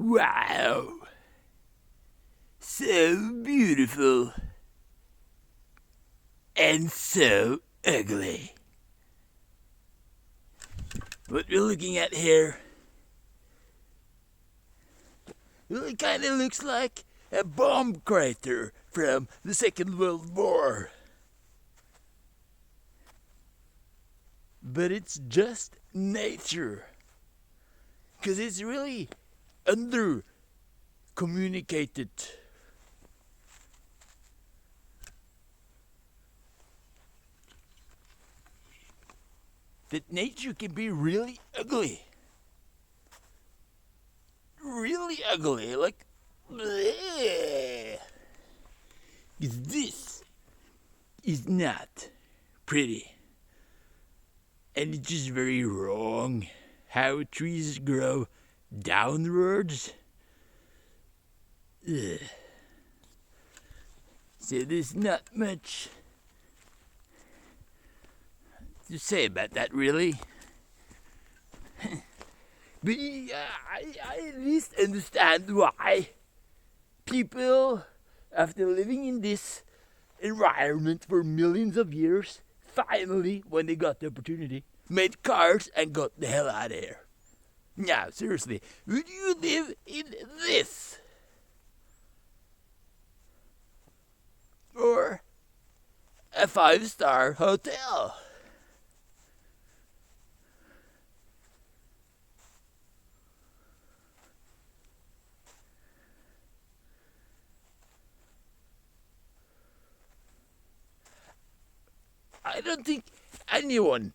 Wow. So beautiful. And so ugly. What we're looking at here, well, it kind of looks like a bomb crater from the Second World War. But it's just nature. Because it's really under communicated. That nature can be really ugly. Really ugly. Like, bleh. This is not pretty. And it's just very wrong how trees grow downwards. Ugh. So there's not much to say about that, really. But I at least understand why people, after living in this environment for millions of years, finally, when they got the opportunity, made cars and got the hell out of here. Now, seriously, would you live in this? Or a 5-star hotel? I don't think anyone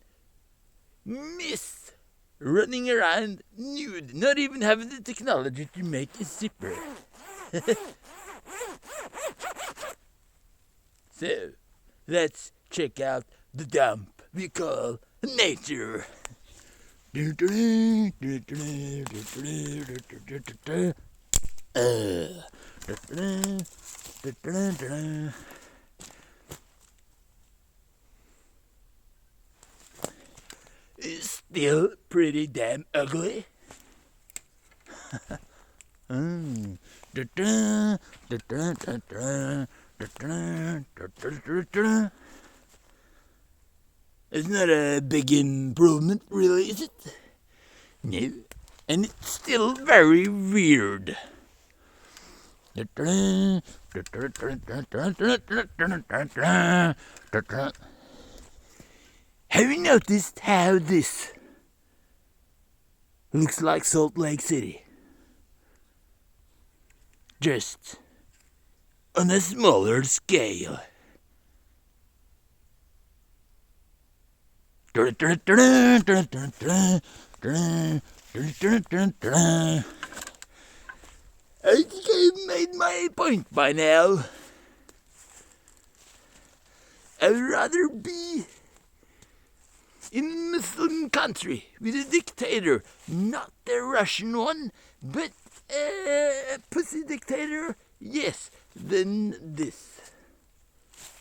miss running around nude, not even having the technology to make a zipper. So, let's check out the dump we call nature. It's still pretty damn ugly. It's not a big improvement, really, is it? No. And it's still very weird. Have you noticed how this looks like Salt Lake City? Just on a smaller scale. I think I've made my point by now. I'd rather be in a Muslim country with a dictator, not the Russian one, but a pussy dictator, yes, than this.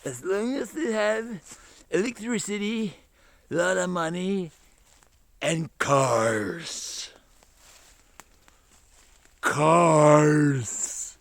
As long as they have electricity, a lot of money, and cars. Cars.